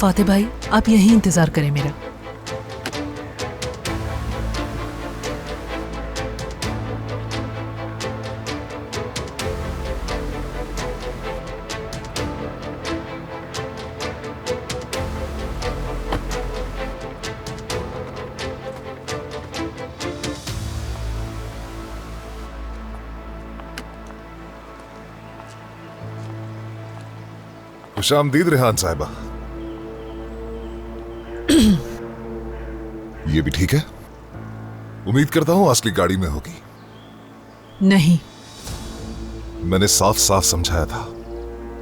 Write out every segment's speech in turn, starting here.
Fatih भाई, आप यहीं इंतजार करें मेरा। खुशामदीद रेहान साहिबा। ये भी ठीक है? उम्मीद करता हूं असली गाड़ी में होगी। नहीं, मैंने साफ साफ समझाया था,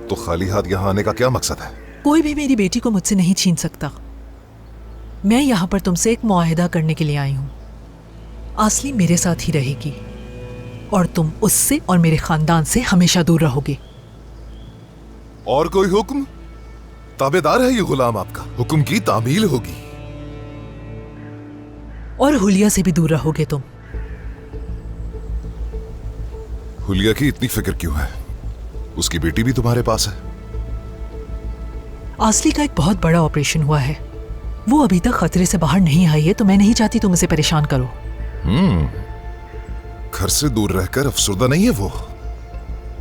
तो खाली हाथ यहां आने का क्या मकसद है? कोई भी मेरी बेटी को मुझसे नहीं छीन सकता। मैं यहां पर तुमसे एक मुआहिदा करने के लिए आई हूं। असली मेरे साथ ही रहेगी और तुम उससे और मेरे खानदान से हमेशा दूर रहोगे। और कोई हुक्म? ताबेदार है ये गुलाम आपका, हुक्म की तामील होगी। और हुलिया से भी दूर रहोगे तुम। हुलिया की इतनी फिक्र क्यों है? उसकी बेटी भी तुम्हारे पास है। असली का एक बहुत बड़ा ऑपरेशन हुआ है, वो अभी तक खतरे से बाहर नहीं आई है, तो मैं नहीं चाहती तुम उसे परेशान करो। घर से दूर रहकर अफसुर्दा नहीं है वो।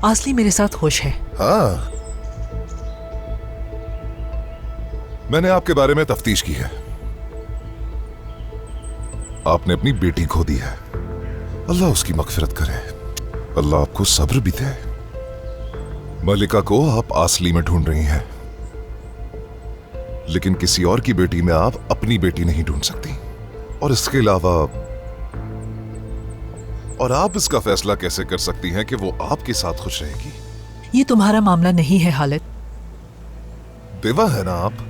असली मेरे साथ खुश है। हाँ, मैंने आपके बारे में तफ्तीश की है। आपने अपनी बेटी खो दी है। अल्लाह उसकी मगफिरत करे, अल्लाह आपको सब्र भी दे। मलिका को आप आसली में ढूंढ रही हैं, लेकिन किसी और की बेटी में आप अपनी बेटी नहीं ढूंढ सकती। और इसके अलावा और आप इसका फैसला कैसे कर सकती हैं कि वो आपके साथ खुश रहेगी? ये तुम्हारा मामला नहीं है हालिद। बेवा है ना आप?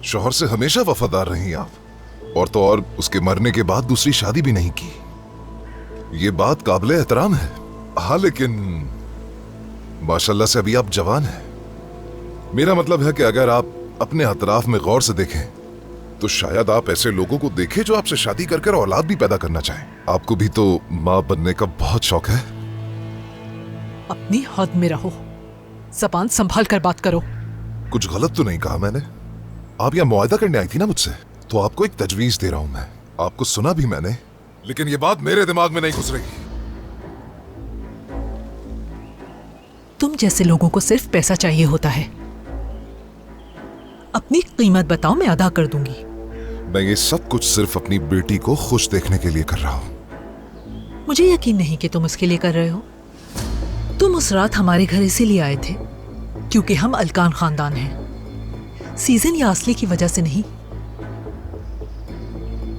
शौहर से हमेशा वफादार रही आप, और तो और उसके मरने के बाद दूसरी शादी भी नहीं की। ये बात काबिल एहतराम है। हाँ, लेकिन माशाल्लाह से अभी आप जवान हैं। मेरा मतलब है कि अगर आप अपने अतराफ में गौर से देखें तो शायद आप ऐसे लोगों को देखें जो आपसे शादी कर औलाद भी पैदा करना चाहें। आपको भी तो मां बनने का बहुत शौक है। अपनी हद में रहो, ज़बान संभाल कर बात करो। कुछ गलत तो नहीं कहा मैंने? आप यहाँ मुआहिदा करने आई थी ना मुझसे, तो आपको एक तजवीज दे रहा हूं मैं। आपको सुना भी मैंने, लेकिन ये बात मेरे दिमाग में नहीं घुस रही। तुम जैसे लोगों को सिर्फ पैसा चाहिए होता है। अपनी कीमत बताओ, मैं अदा कर दूंगी। मैं ये सब कुछ सिर्फ अपनी बेटी को खुश देखने के लिए कर रहा हूं। मुझे यकीन नहीं कि तुम उसके लिए कर रहे हो। तुम उस रात हमारे घर इसीलिए आए थे क्योंकि हम अलकान खानदान हैं, सीजन या असली की वजह से नहीं।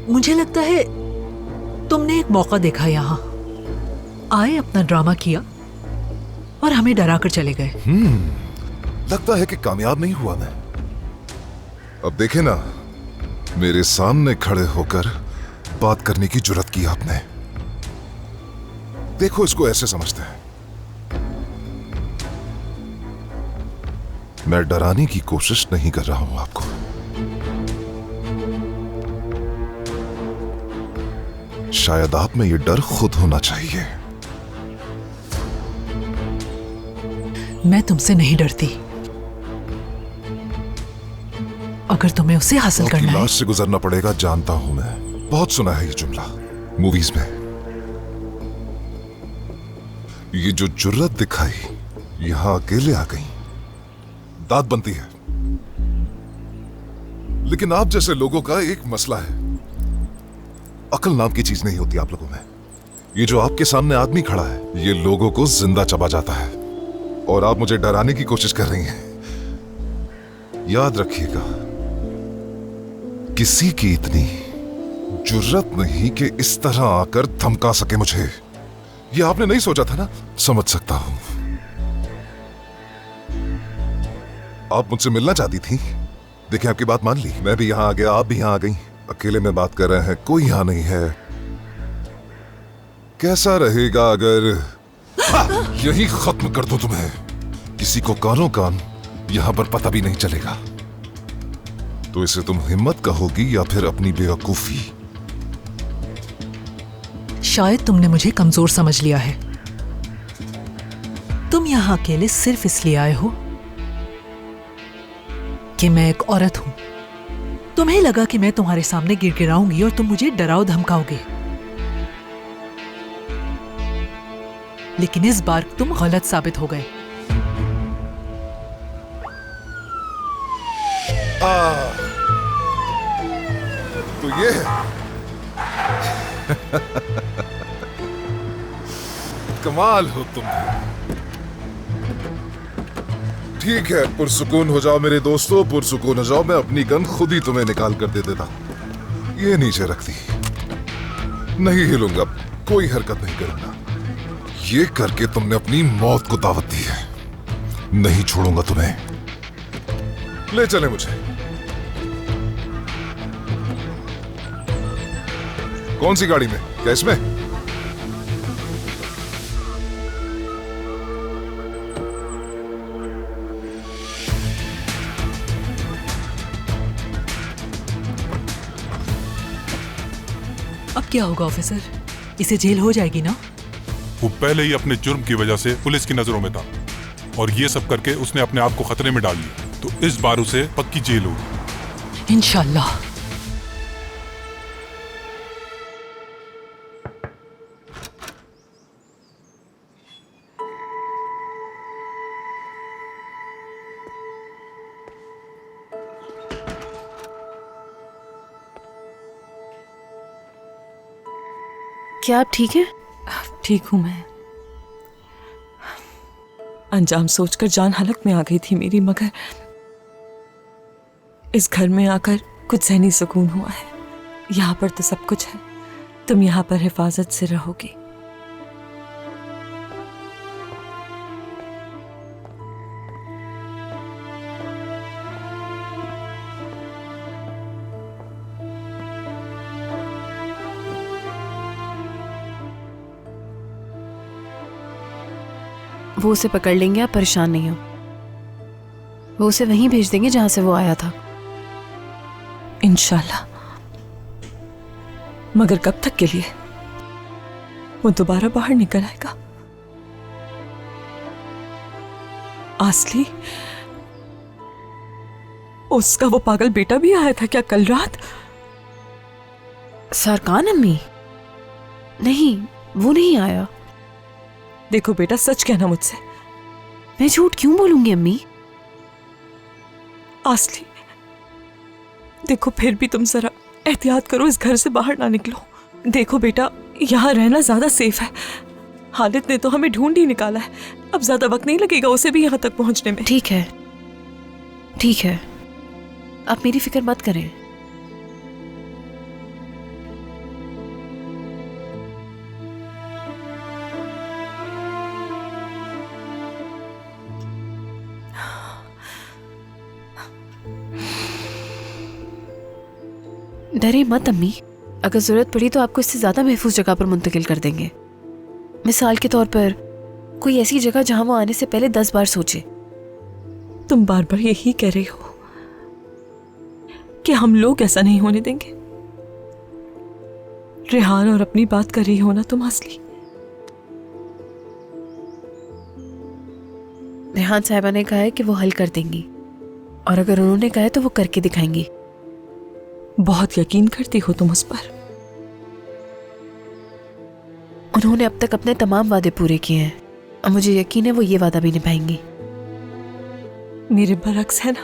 मुझे लगता है तुमने एक मौका देखा, यहां आए, अपना ड्रामा किया और हमें डरा कर चले गए। लगता है कि कामयाब नहीं हुआ मैं। अब देखे ना, मेरे सामने खड़े होकर बात करने की जुर्रत की आपने। देखो, इसको ऐसे समझते हैं, मैं डराने की कोशिश नहीं कर रहा हूं आपको। शायद आप में ये डर खुद होना चाहिए। मैं तुमसे नहीं डरती। अगर तुम्हें उसे हासिल करना है, लाश से गुजरना पड़ेगा, जानता हूं मैं। बहुत सुना है ये जुमला मूवीज में। ये जो जुर्रत दिखाई, यहां अकेले आ गई, दाद बनती है। लेकिन आप जैसे लोगों का एक मसला है, अकल नाम की चीज नहीं होती आप लोगों में। ये जो आपके सामने आदमी खड़ा है, ये लोगों को जिंदा चबा जाता है, और आप मुझे डराने की कोशिश कर रही हैं। याद रखिएगा, किसी की इतनी जुर्रत नहीं कि इस तरह आकर धमका सके मुझे। ये आपने नहीं सोचा था ना? समझ सकता हूं। आप मुझसे मिलना चाहती थी, देखिए आपकी बात मान ली। मैं भी यहां आ गया, आप भी यहां आ गई। अकेले में बात कर रहे हैं, कोई यहां नहीं है। कैसा रहेगा अगर यही खत्म कर दो तुम्हें? किसी को कानों कान यहां पर पता भी नहीं चलेगा। तो इसे तुम हिम्मत कहोगी या फिर अपनी बेवकूफी? शायद तुमने मुझे कमजोर समझ लिया है। तुम यहां अकेले सिर्फ इसलिए आए हो कि मैं एक औरत हूं। तुम्हें लगा कि मैं तुम्हारे सामने गिड़गिड़ाऊंगी और तुम मुझे डराओ धमकाओगे, लेकिन इस बार तुम गलत साबित हो गए। तो ये है कमाल हो तुम। ठीक है, पुरसुकून हो जाओ मेरे दोस्तों, पुरसुकून हो जाओ। मैं अपनी गन खुद ही तुम्हें निकाल कर दे देता। ये नीचे रखती, नहीं हिलूंगा, कोई हरकत नहीं करूंगा। ये करके तुमने अपनी मौत को दावत दी है। नहीं छोड़ूंगा तुम्हें। ले चले मुझे। कौन सी गाड़ी में? क्या इसमें? अब क्या होगा ऑफिसर? इसे जेल हो जाएगी ना? वो पहले ही अपने जुर्म की वजह से पुलिस की नजरों में था और ये सब करके उसने अपने आप को खतरे में डाल लिया, तो इस बार उसे पक्की जेल होगी इंशाल्लाह। क्या आप ठीक हैं? ठीक हूं मैं। अंजाम सोचकर जान हलक में आ गई थी मेरी, मगर इस घर में आकर कुछ ज़हनी सुकून हुआ है। यहाँ पर तो सब कुछ है, तुम यहाँ पर हिफाजत से रहोगी। वो उसे पकड़ लेंगे, आप परेशान नहीं हो। वो उसे वहीं भेज देंगे जहां से वो आया था। इंशाल्लाह। मगर कब तक के लिए? वो दोबारा बाहर निकल आएगा। आसली, उसका वो पागल बेटा भी आया था क्या कल रात? सरकान अम्मी? नहीं, वो नहीं आया। देखो बेटा, सच कहना मुझसे। मैं झूठ क्यों बोलूंगी अम्मी? आसली, देखो फिर भी तुम जरा एहतियात करो, इस घर से बाहर ना निकलो। देखो बेटा, यहाँ रहना ज्यादा सेफ है। हालिद ने तो हमें ढूंढ ही निकाला है, अब ज्यादा वक्त नहीं लगेगा उसे भी यहाँ तक पहुंचने में। ठीक है, ठीक है, आप मेरी फिक्र मत करें। डरे मत अम्मी, अगर जरूरत पड़ी तो आपको इससे ज्यादा महफूज जगह पर मुंतकिल कर देंगे। मिसाल के तौर पर कोई ऐसी जगह जहां वो आने से पहले 10 बार सोचे। तुम बार बार यही कह रही हो कि हम लोग ऐसा नहीं होने देंगे। रेहान और अपनी बात कर रही हो ना तुम असली? रेहान साहिबा ने कहा है कि वो हल कर देंगी, और अगर उन्होंने कहा है तो वो करके दिखाएंगी। बहुत यकीन करती हो तुम उस पर। उन्होंने अब तक अपने तमाम वादे पूरे किए हैं और मुझे यकीन है वो ये वादा भी निभाएंगी। मेरे बरक्स है ना,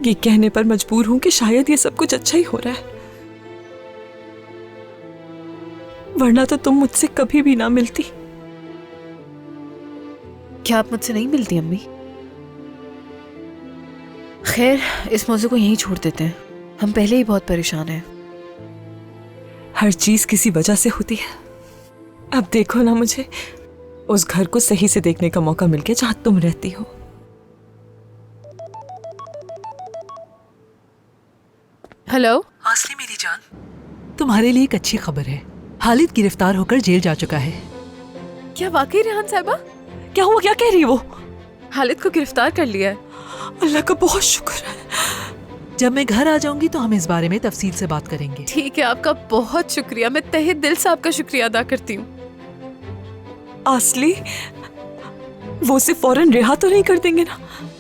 ये कहने पर मजबूर हूं कि शायद ये सब कुछ अच्छा ही हो रहा है, वरना तो तुम मुझसे कभी भी ना मिलती। क्या आप मुझसे नहीं मिलती अम्मी? खैर, इस मौजू को यहीं छोड़ देते हैं, हम पहले ही बहुत परेशान हैं। हर चीज किसी वजह से होती है। अब देखो ना, मुझे उस घर को सही से देखने का मौका मिल गया जहां तुम रहती हो। हेलो आसली मेरी जान, तुम्हारे लिए एक अच्छी खबर है। हालिद गिरफ्तार होकर जेल जा चुका है। क्या वाकई रेहान साहिबा? क्या हुआ? क्या कह रही है वो? हालिद को गिरफ्तार कर लिया है। अल्लाह का बहुत शुक्र है। जब मैं घर आ जाऊंगी तो हम इस बारे में तफसील से बात करेंगे। ठीक है, आपका बहुत शुक्रिया। मैं तहे दिल से आपका शुक्रिया अदा करती हूँ। आसली, वो उसे फौरन रिहा तो नहीं कर देंगे ना?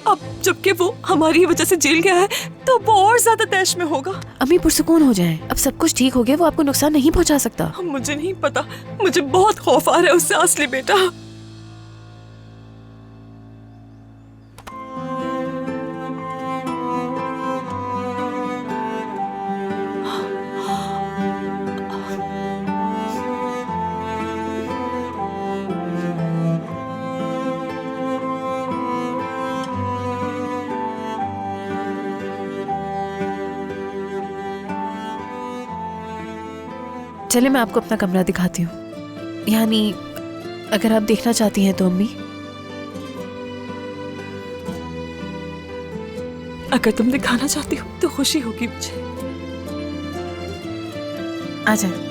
अब जबकि वो हमारी वजह से जेल गया है तो वो और ज्यादा तैश में होगा। अम्मी पुरसुकून हो जाएं, अब सब कुछ ठीक हो गया, वो आपको नुकसान नहीं पहुंचा सकता। मुझे नहीं पता, मुझे बहुत खौफ आ रहा है उससे आसली बेटा। चले मैं आपको अपना कमरा दिखाती हूँ, यानी अगर आप देखना चाहती हैं तो अम्मी। अगर तुम दिखाना चाहती हो तो खुशी होगी मुझे। आ जाए।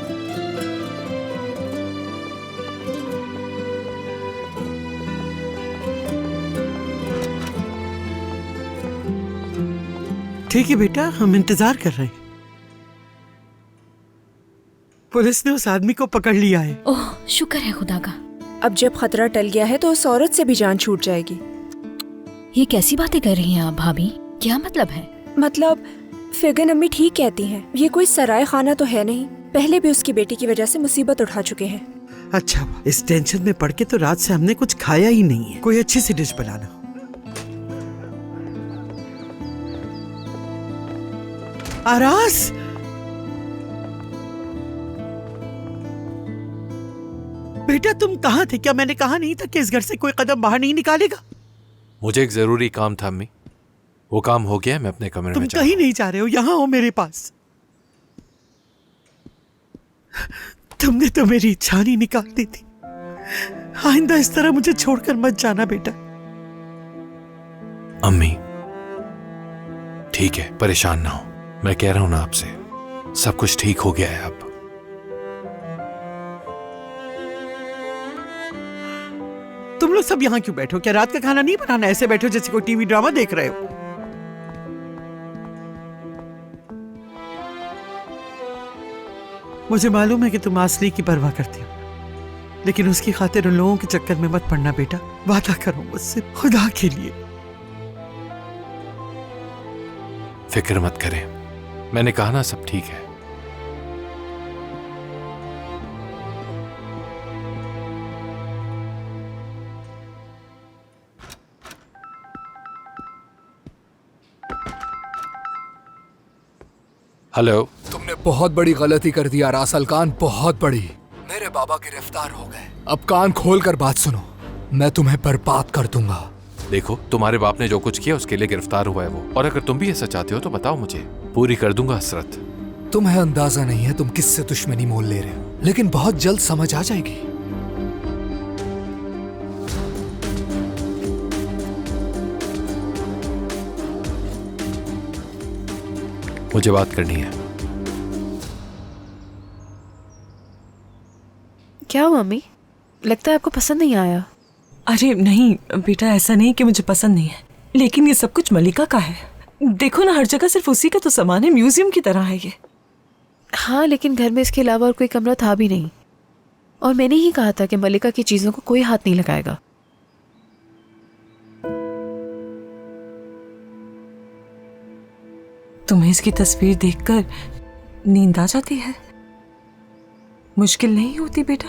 ठीक है बेटा, हम इंतजार कर रहे हैं। पुलिस ने उस आदमी को पकड़ लिया है। ओह शुक्र है खुदा का। अब जब खतरा टल गया है तो उस औरत से भी जान छूट जाएगी। ये कैसी बातें कर रही हैं आप भाभी? क्या मतलब है? मतलब फिगन अम्मी ठीक कहती हैं, ये कोई सराय खाना तो है नहीं। पहले भी उसकी बेटी की वजह से मुसीबत उठा चुके हैं। अच्छा, इस टेंशन में पड़ के तो रात से हमने कुछ खाया ही नहीं है। कोई अच्छी सी डिश बनाना। आरास, बेटा तुम कहाँ थे? क्या मैंने कहा नहीं था कि इस घर से कोई कदम बाहर नहीं निकालेगा? मुझे एक जरूरी काम था अम्मी, वो काम हो गया है, मैं अपने कमरे तुम में कहीं नहीं जा रहे हो, यहाँ हो मेरे पास। तुमने तो मेरी इच्छा नहीं निकाल दी थी। आइंदा इस तरह मुझे छोड़कर मत जाना बेटा। अम्मी ठीक है, परेशान ना हो, मैं कह रहा हूं ना आपसे, सब कुछ ठीक हो गया है अब। तुम लोग सब यहाँ क्यों बैठो? क्या रात का खाना नहीं बनाना? ऐसे बैठो जैसे कोई टीवी ड्रामा देख रहे हो। मुझे मालूम है कि तुम आसली की परवाह करती हो, लेकिन उसकी खातिर उन लोगों के चक्कर में मत पड़ना बेटा। वादा करो मुझसे, खुदा के लिए। फिक्र मत करें, मैंने कहा ना सब ठीक है। हेलो। तुमने बहुत बड़ी गलती कर दी आरास अलकान, बहुत बड़ी। मेरे बाबा गिरफ्तार हो गए। अब कान खोल कर बात सुनो, मैं तुम्हें बर्बाद कर दूंगा। देखो, तुम्हारे बाप ने जो कुछ किया उसके लिए गिरफ्तार हुआ है वो, और अगर तुम भी ऐसा चाहते हो तो बताओ मुझे, पूरी कर दूंगा हसरत। तुम्हें अंदाजा नहीं है तुम किससे दुश्मनी मोल ले रहे हो, लेकिन बहुत जल्द समझ आ जाएगी। मुझे बात करनी है। क्या हुआ अम्मी? लगता है आपको पसंद नहीं आया। अरे नहीं बेटा, ऐसा नहीं कि मुझे पसंद नहीं है, लेकिन ये सब कुछ मलिका का है। देखो ना, हर जगह सिर्फ उसी का तो सामान है, म्यूजियम की तरह है ये। हाँ, लेकिन घर में इसके अलावा और कोई कमरा था भी नहीं, और मैंने ही कहा था कि मलिका की चीजों को कोई हाथ नहीं लगाएगा। तुम्हें इसकी तस्वीर देखकर नींद आ जाती है? मुश्किल नहीं होती बेटा?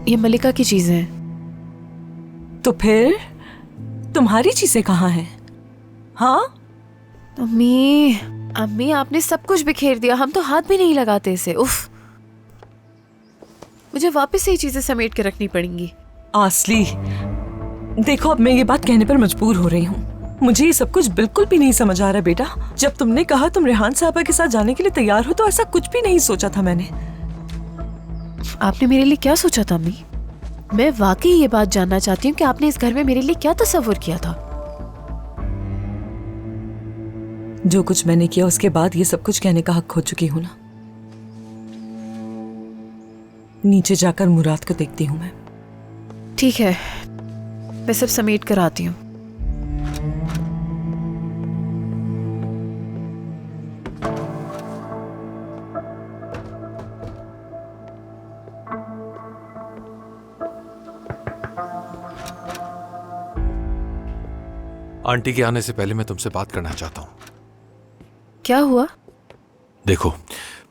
ये मलिका की चीजें हैं। तो फिर तुम्हारी चीजें कहाँ हैं? हाँ अम्मी, अम्मी आपने सब कुछ बिखेर दिया, हम तो हाथ भी नहीं लगाते इसे। उफ, मुझे वापस से ये चीजें समेट के रखनी पड़ेंगी। आसली, देखो अब मैं ये बात कहने पर मजबूर हो रही हूँ। मुझे ये सब कुछ बिल्कुल भी नहीं समझ आ रहा बेटा। जब तुमने कहा तुम रेहान साहबा के साथ जाने के लिए तैयार हो तो ऐसा कुछ भी नहीं सोचा था मैंने। आपने मेरे लिए क्या सोचा था अम्मी? मैं वाकई ये बात जानना चाहती हूँ कि आपने इस घर में मेरे लिए क्या तस्वीर किया था। जो कुछ मैंने किया उसके बाद ये सब कुछ कहने का हक खो चुकी हूँ ना। नीचे जाकर मुराद को देखती हूँ मैं। ठीक है, मैं सब समेट कर आती हूँ। आंटी के आने से पहले मैं तुमसे बात करना चाहता हूँ। क्या हुआ? देखो,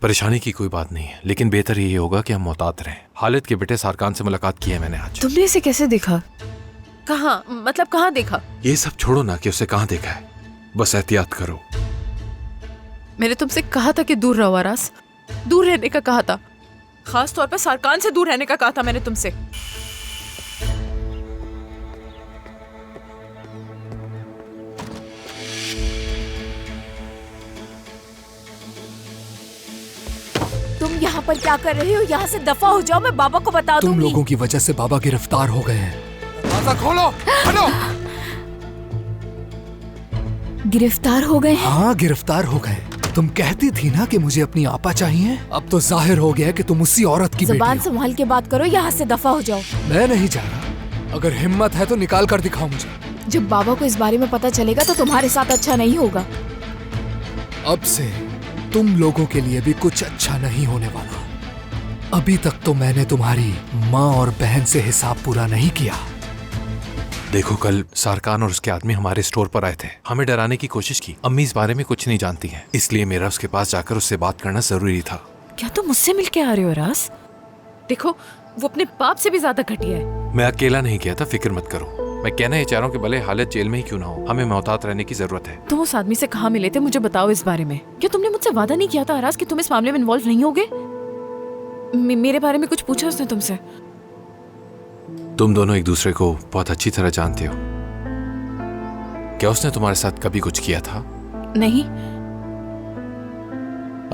परेशानी की कोई बात नहीं है, लेकिन बेहतर ये होगा कि हम मोहतात रहें। हालिद के बेटे सारकान से मुलाकात की है मैंने आज। तुमने इसे कैसे देखा? कहाँ, मतलब कहाँ देखा? ये सब छोड़ो ना कि उसे कहाँ देखा है, बस एहतियात करो। मैंने तुमसे कहा था कि दूर रहो आरास, दूर रहने का कहा था, खास तौर पर सारकान से दूर रहने का कहा था मैंने तुमसे। तुम यहाँ पर क्या कर रहे हो? यहाँ से दफा हो जाओ, मैं बाबा को बता दूंगी। तुम लोगों की वजह से बाबा गिरफ्तार हो गए हैं। दरवाजा खोलो, हटो। गिरफ्तार हो गए? हाँ, गिरफ्तार हो गए। तुम कहती थी ना कि मुझे अपनी आपा चाहिए, अब तो जाहिर हो गया कि तुम उसी औरत की बेटी जुबान हो। संभाल के बात करो, यहाँ से दफा हो जाओ। मैं नहीं जा रहा, अगर हिम्मत है तो निकाल कर दिखाओ मुझे। जब बाबा को इस बारे में पता चलेगा तो तुम्हारे साथ अच्छा नहीं होगा। अब से तुम लोगों के लिए भी कुछ अच्छा नहीं होने वाला। अभी तक तो मैंने तुम्हारी माँ और बहन से हिसाब पूरा नहीं किया। देखो, कल सारकान और उसके आदमी हमारे स्टोर पर आए थे, हमें डराने की कोशिश की। अम्मी इस बारे में कुछ नहीं जानती हैं, इसलिए मेरा उसके पास जाकर उससे बात करना जरूरी था। क्या तुम मुझसे मिलके आ रहे हो रास? देखो, वो अपने बाप से भी ज्यादा घटिया है। मैं अकेला नहीं गया था, फिक्र मत करो। मैं कहना ये चाह रहा हूँ कि भले हालत जेल में ही क्यों ना हो, हमें मोहतात रहने की जरूरत है। तुम उस आदमी से कहाँ मिले थे, मुझे बताओ इस बारे में। क्या तुमने मुझसे वादा नहीं किया था आरास कि तुम इस मामले में इन्वॉल्व नहीं होगे? मेरे बारे में कुछ पूछा उसने तुमसे? तुम दोनों एक दूसरे को बहुत अच्छी तरह जानते हो। क्या उसने तुम्हारे साथ कभी कुछ किया था? नहीं।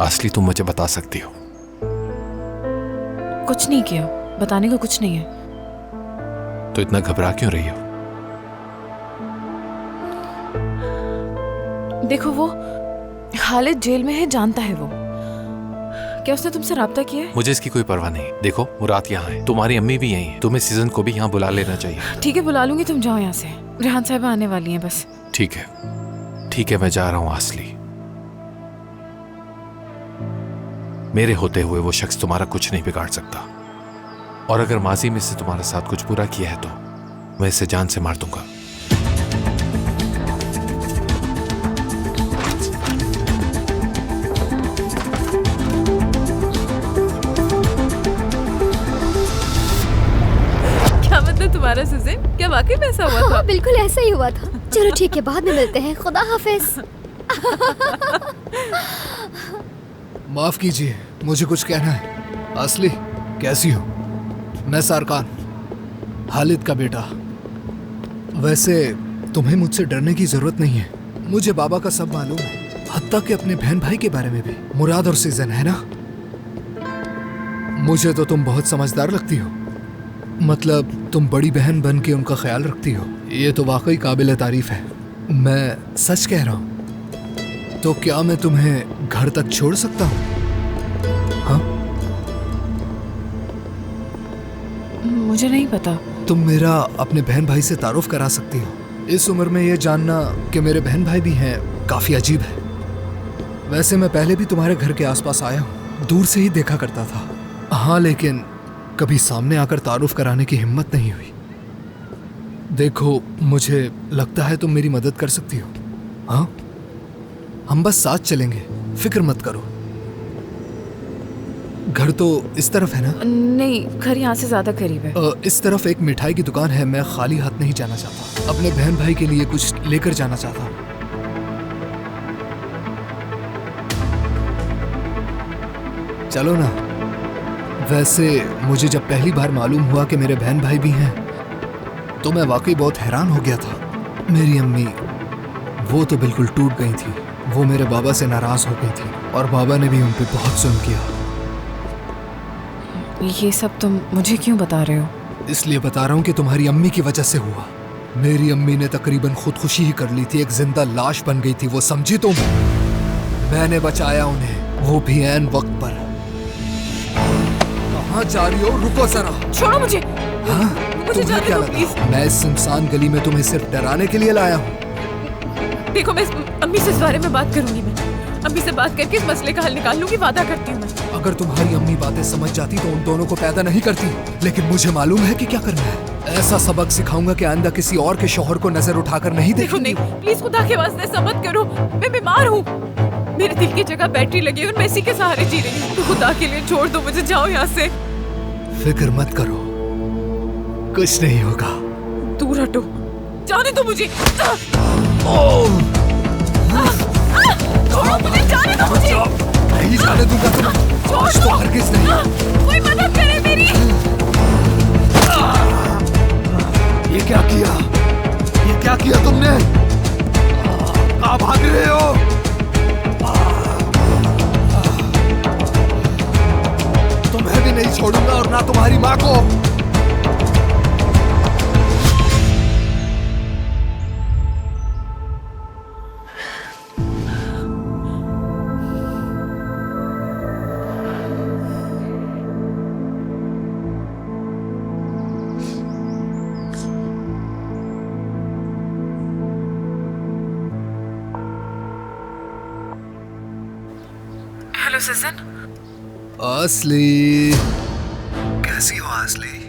असली तुम मुझे बता सकती हो। कुछ नहीं किया, बताने का कुछ नहीं है। तो इतना घबरा क्यों रही हो? देखो, वो हालिद जेल में है, जानता है वो। क्या उसने तुमसे राब्ता किया है? मुझे इसकी कोई परवाह नहीं। देखो, मुराद यहाँ है, तुम्हारी अम्मी भी यहीं है, तुम्हें सीजन को भी यहाँ बुला लेना चाहिए। ठीक है, बुला लूंगी, तुम जाओ यहाँ से। रेहान साहिबा आने वाली हैं बस। ठीक है, ठीक है, मैं जा रहा हूँ असली। मेरे होते हुए वो शख्स तुम्हारा कुछ नहीं बिगाड़ सकता, और अगर माजी में इससे तुम्हारे साथ कुछ बुरा किया है तो मैं इसे जान से मार दूंगा। क्या मतलब तुम्हारा सुज़ैन? क्या वाकई में ऐसा हुआ था? हाँ, बिल्कुल ऐसा ही हुआ था। चलो ठीक है, बाद में मिलते हैं। खुदा हाफिज। माफ कीजिए, मुझे कुछ कहना है। असली, कैसी हो? मैं सारकान, हालिद का बेटा। वैसे तुम्हें मुझसे डरने की जरूरत नहीं है, मुझे बाबा का सब मालूम है, हत्ता कि अपने बहन भाई के बारे में भी। मुराद और सीजन, है ना? मुझे तो तुम बहुत समझदार लगती हो, मतलब तुम बड़ी बहन बन के उनका ख्याल रखती हो। ये तो वाकई काबिल तारीफ है। मैं सच कह रहा हूँ। तो क्या मैं तुम्हें घर तक छोड़ सकता हूँ? हाँ? मुझे नहीं पता। तुम मेरा अपने बहन भाई से तारुफ करा सकती हो। इस उम्र में ये जानना कि मेरे बहन भाई भी हैं काफी अजीब है। वैसे मैं पहले भी तुम्हारे घर के आसपास आया हूँ, दूर से ही देखा करता था। हाँ, लेकिन कभी सामने आकर तारुफ कराने की हिम्मत नहीं हुई। देखो, मुझे लगता है तुम मेरी मदद कर सकती हो। हाँ, हम बस साथ चलेंगे, फिक्र मत करो। घर तो इस तरफ है ना? नहीं, घर यहाँ से ज्यादा करीब है। इस तरफ एक मिठाई की दुकान है, मैं खाली हाथ नहीं जाना चाहता। अपने बहन भाई के लिए कुछ लेकर जाना चाहता हूँ। चलो ना। वैसे मुझे जब पहली बार मालूम हुआ कि मेरे बहन भाई भी हैं, तो मैं वाकई बहुत हैरान हो गया था। मेरी अम्मी, वो तो बिल्कुल टूट गई थी। वो मेरे बाबा से नाराज हो गई थी और बाबा ने भी उन पे बहुत जुल्म किया। ये सब तुम मुझे क्यों बता रहे हो? इसलिए बता रहा हूँ कि तुम्हारी अम्मी की वजह से हुआ। मेरी अम्मी ने तकरीबन खुदकुशी ही कर ली थी, एक जिंदा लाश बन गई थी वो, समझी तुम? मैंने बचाया उन्हें, वो भी ऐन वक्त पर। कहाँ जा रही हो? रुको जरा। छोड़ो मुझे। हाँ? मुझे तुम्हें क्या लगा मैं इस सुनसान गली में तुम्हें सिर्फ डराने के लिए लाया हूँ? देखो, मैं अम्मी से इस बारे में बात करूंगी। मैं अम्मी से बात करके इस मसले का हल निकाल लूंगी, वादा करती हूँ मैं। अगर तुम्हारी अम्मी बातें समझ जाती तो उन दोनों को पैदा नहीं करती, लेकिन मुझे मालूम है कि क्या करना है। ऐसा सबक सिखाऊंगा कि आइंदा किसी और के शौहर को नजर उठाकर नहीं देखो देखूंगी। नहीं, प्लीज खुदा के वास्ते ऐसा मत करो। मैं बीमार हूँ, मेरे दिल की जगह बैटरी लगी है और मैं इसी के सहारे जी रही हूँ। तो खुदा के लिए छोड़ दो मुझे, जाओ यहाँ से। फिक्र मत करो, कुछ नहीं होगा। दूर हटो, जाने दो मुझे। छोड़ो मुझे, जाने दो मुझे। नहीं जाने दूंगा तुम्हें, आज तो हरगिज नहीं। कोई मदद करे मेरी। ये क्या किया? ये क्या किया तुमने? कहाँ भाग रहे हो? तुम्हें भी नहीं छोड़ूंगा और ना तुम्हारी माँ को। हेलो सजन। असली, कैसी हो असली?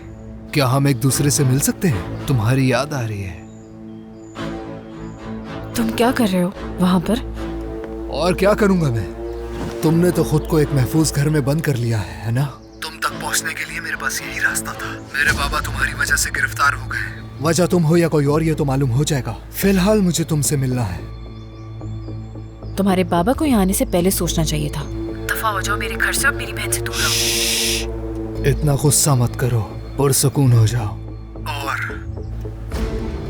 क्या हम एक दूसरे से मिल सकते हैं? तुम्हारी याद आ रही है। तुम क्या कर रहे हो वहां पर? और क्या करूंगा मैं? तुमने तो खुद को एक महफूज घर में बंद कर लिया है ना? तुम तक पहुंचने के लिए मेरे पास यही रास्ता था। मेरे बाबा तुम्हारी वजह से गिरफ्तार हो गए। वजह तुम हो या कोई और, ये तो मालूम हो जाएगा। फिलहाल मुझे तुमसे मिलना है। तुम्हारे बाबा को यहाँ आने से पहले सोचना चाहिए था। दफा हो जाओ मेरे घर से, अब मेरी बहन से दूर रहो। इतना गुस्सा मत करो, पुरसुकून हो जाओ। और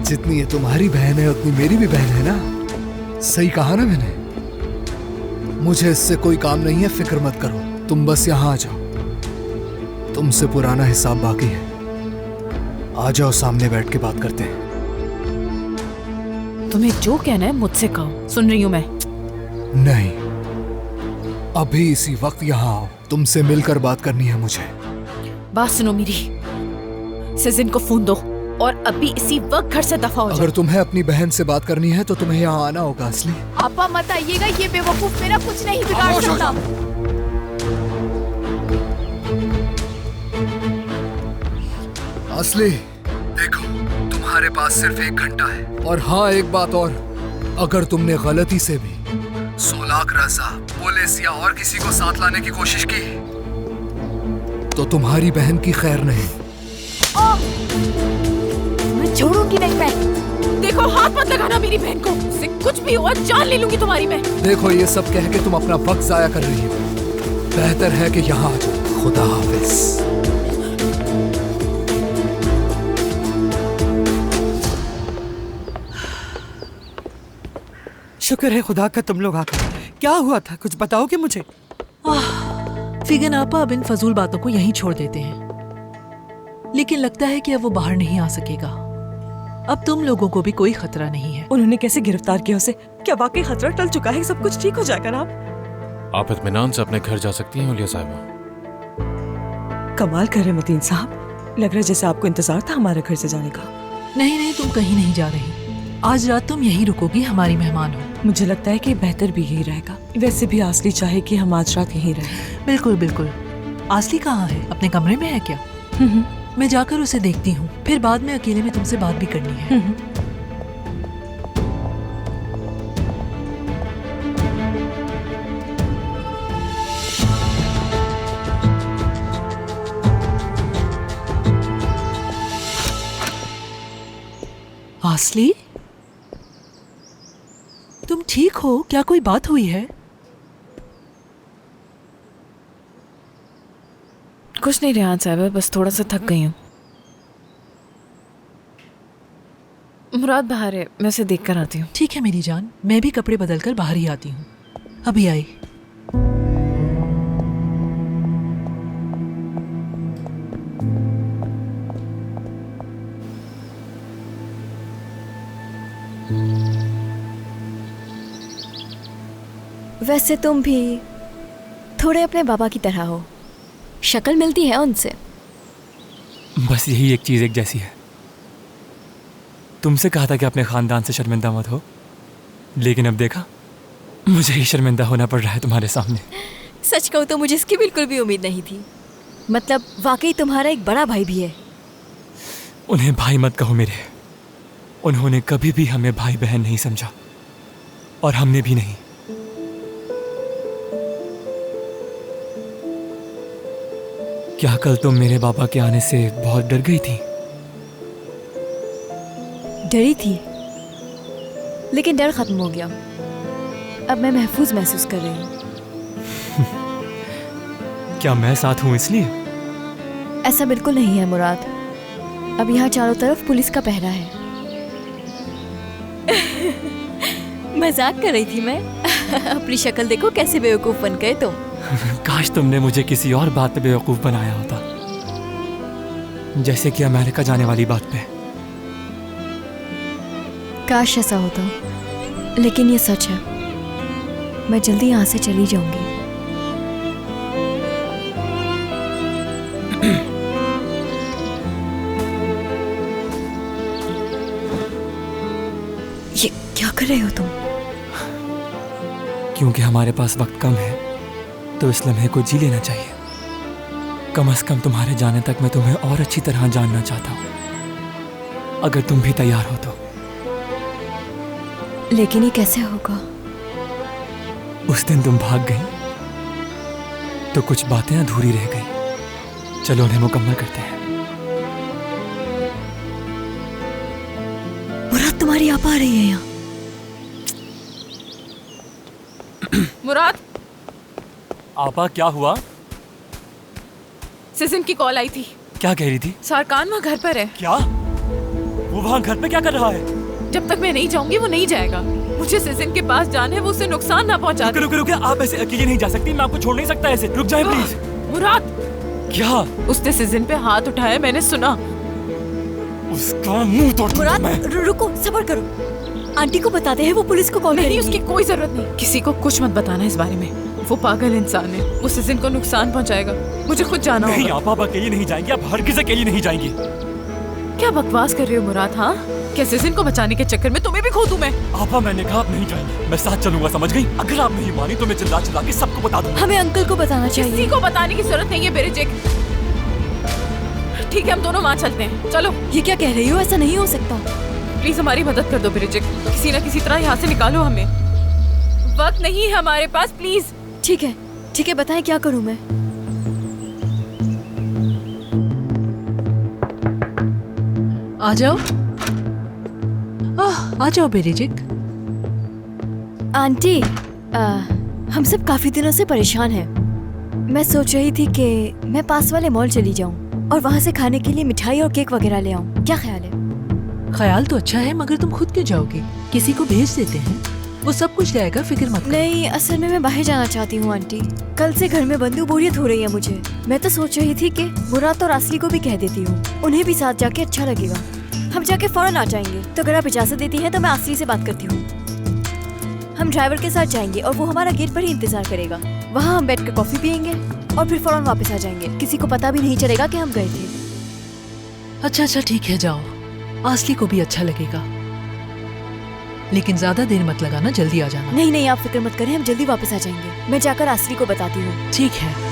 जितनी ये तुम्हारी बहन है उतनी मेरी भी बहन है ना? सही कहा ना मैंने? मुझे इससे कोई काम नहीं है, फिक्र मत करो। तुम बस यहाँ आ जाओ, तुमसे पुराना हिसाब बाकी है। आ जाओ, सामने बैठ के बात करते हैं। तुम्हें जो कहना है मुझसे कहो, सुन रही हूँ मैं। नहीं, अभी इसी वक्त यहाँ आओ, तुमसे मिलकर बात करनी है मुझे। बात सुनो मेरी, सिजिन को फोन दो और अभी इसी वक्त घर से दफा हो जाओ। अगर तुम्हें अपनी बहन से बात करनी है तो तुम्हें यहाँ आना होगा असली। आपा मत आइएगा, ये बेवकूफ मेरा कुछ नहीं बिगाड़ सकता। असली, देखो तुम्हारे पास सिर्फ 1 घंटा है। और हाँ, एक बात और, अगर तुमने गलती से भी सोलाक रजा, पुलिस या और किसी को साथ लाने की कोशिश की तो तुम्हारी बहन की खैर नहीं। मैं छोड़ूंगी नहीं मैं। देखो, हाथ मत लगाना मेरी बहन को, उससे कुछ भी हुआ जान ले लूंगी तुम्हारी मैं। देखो, ये सब कह के तुम अपना वक्त जाया कर रही हो। बेहतर है कि यहाँ आ जाओ। खुदा हाफिज। शुक्र है खुदा का तुम लोग आ गए। क्या हुआ था, कुछ बताओगे मुझे? फिगन आपा अब इन फजूल बातों को यहीं छोड़ देते हैं, लेकिन लगता है कि अब वो बाहर नहीं आ सकेगा। अब तुम लोगों को भी कोई खतरा नहीं है। उन्होंने कैसे गिरफ्तार किया उसे? क्या वाकई खतरा टल चुका है? सब कुछ ठीक हो जाएगा ना? आप इत्मीनान से अपने घर जा सकती हैं ओलिया साहिबा। कमाल कर रहे मतीन साहब, लग रहा है जैसे आपको इंतजार था हमारे घर से जाने का। नहीं नहीं, तुम कहीं नहीं जा रही। आज रात तुम यहीं रुकोगी, हमारी मेहमान हो। मुझे लगता है कि बेहतर भी यही रहेगा। वैसे भी आसली चाहे कि हम आज रात यहीं रहें। बिल्कुल बिल्कुल। आसली कहाँ है? अपने कमरे में है क्या? मैं जाकर उसे देखती हूँ, फिर बाद में अकेले में तुमसे बात भी करनी है। आसली, तुम ठीक हो? क्या कोई बात हुई है? कुछ नहीं रेहान साहब, बस थोड़ा सा थक गई हूँ। मुराद बाहर है, मैं उसे देख कर आती हूँ। ठीक है मेरी जान, मैं भी कपड़े बदलकर बाहर ही आती हूँ। अभी आई। वैसे तुम भी थोड़े अपने बाबा की तरह हो, शक्ल मिलती है उनसे। बस यही एक चीज़ एक जैसी है। तुमसे कहा था कि अपने ख़ानदान से शर्मिंदा मत हो, लेकिन अब देखा मुझे ही शर्मिंदा होना पड़ रहा है तुम्हारे सामने। सच कहूँ तो मुझे इसकी बिल्कुल भी उम्मीद नहीं थी। मतलब वाकई तुम्हारा एक बड़ा भाई भी है। उन्हें भाई मत कहो मेरे। उन्होंने कभी भी हमें भाई बहन नहीं समझा और हमने भी नहीं। क्या कल तुम मेरे बाबा के आने से बहुत डर गई थी? डरी थी, लेकिन डर खत्म हो गया। अब मैं महफूज महसूस कर रही हूँ। क्या मैं साथ हूं इसलिए? ऐसा बिल्कुल नहीं है मुराद। अब यहाँ चारों तरफ पुलिस का पहरा है। मजाक कर रही थी मैं। अपनी शक्ल देखो कैसे बेवकूफ बन गए तुम। काश तुमने मुझे किसी और बात पे बेवकूफ बनाया होता, जैसे कि अमेरिका जाने वाली बात पे। काश ऐसा होता, लेकिन ये सच है। मैं जल्दी यहाँ से चली जाऊंगी। ये क्या कर रहे हो तुम? क्योंकि हमारे पास वक्त कम है, तो इस लम्हे को जी लेना चाहिए। कम से कम तुम्हारे जाने तक मैं तुम्हें और अच्छी तरह जानना चाहता हूँ, अगर तुम भी तैयार हो तो। लेकिन ये कैसे होगा? उस दिन तुम भाग गई तो कुछ बातें अधूरी रह गई। चलो उन्हें मुकम्मल करते हैं। मुराद तुम्हारी आप आ रही है यहाँ। मुराद, आपा क्या हुआ? सिसिन की कॉल आई थी। क्या कह रही थी? सारकान वहाँ घर पर है। क्या? वो वहाँ घर पे क्या कर रहा है? जब तक मैं नहीं जाऊंगी वो नहीं जाएगा। मुझे सिसिन के पास जाना है, वो उसे नुकसान ना पहुंचा दे। रुको, आप ऐसे अकेले नहीं जा सकती। मैं आपको छोड़ नहीं सकता ऐसे। रुक जाए प्लीज। मुराद, क्या? उसने सिसिन पे हाथ उठाया, मैंने सुना। उसका मुंह तोड़ दूंगा मैं। रुको, सब्र करो। आंटी को बताते हैं, वो पुलिस को कॉल करेंगी। नहीं, उसकी कोई जरूरत नहीं। किसी को कुछ मत बताना इस बारे में। वो पागल इंसान है, वो सिसिन को नुकसान पहुंचाएगा। मुझे खुद जाना होगा। नहीं, आप अकेली नहीं जाएंगी। आप हरगिज़ अकेली नहीं जाएंगी। क्या बकवास कर रहे हो मुराद? हाँ, क्या सिसिन को बचाने के चक्कर में तुम्हें भी खो दूं मैं? आपा, मैंने कहा आप नहीं जाएंगे। मैं साथ चलूंगा, समझ गई? अगर आप नहीं मानी तो मैं चिल्ला चिल्ला के सबको बता दूंगा। हमें अंकल को बताना चाहिए। किसी को बताने की जरूरत नहीं है बेरिजिक। ठीक है, हम दोनों वहाँ चलते हैं। चलो। ये क्या कह रही हो? ऐसा नहीं हो सकता। प्लीज हमारी मदद कर दो बेरिजिक। किसी न किसी तरह यहाँ से निकालो हमें। वक्त नहीं है हमारे पास, प्लीज। ठीक है, बताएं क्या करूं मैं? आ जाओ, आ जाओ बेरिजिक। आंटी, हम सब काफी दिनों से परेशान हैं। मैं सोच रही थी कि मैं पास वाले मॉल चली जाऊं और वहां से खाने के लिए मिठाई और केक वगैरह ले आऊं। क्या ख्याल है? ख्याल तो अच्छा है, मगर तुम खुद क्यों जाओगी? किसी को भेज देते हैं, वो सब कुछ लाएगा, फिक्र मत करो। नहीं, असल में मैं बाहर जाना चाहती हूँ आंटी। कल से घर में बंदी बोरियत हो रही है मुझे। मैं तो सोच रही थी कि मुराद और आसली को भी कह देती हूँ, उन्हें भी साथ जाके अच्छा लगेगा। हम जाके फौरन आ जाएंगे। तो अगर आप इजाजत देती हैं तो मैं आसली से बात करती हूँ। हम ड्राइवर के साथ जाएंगे और वो हमारा गेट पर ही इंतजार करेगा। वहाँ हम बैठ कर कॉफी पियेंगे और फिर फौरन वापस आ जाएंगे। किसी को पता भी नहीं चलेगा कि हम गए थे। अच्छा, ठीक है, जाओ। आसली को भी अच्छा लगेगा, लेकिन ज्यादा देर मत लगाना, जल्दी आ जाना। नहीं, आप फिक्र मत करें, हम जल्दी वापस आ जाएंगे। मैं जाकर आसली को बताती हूँ। ठीक है।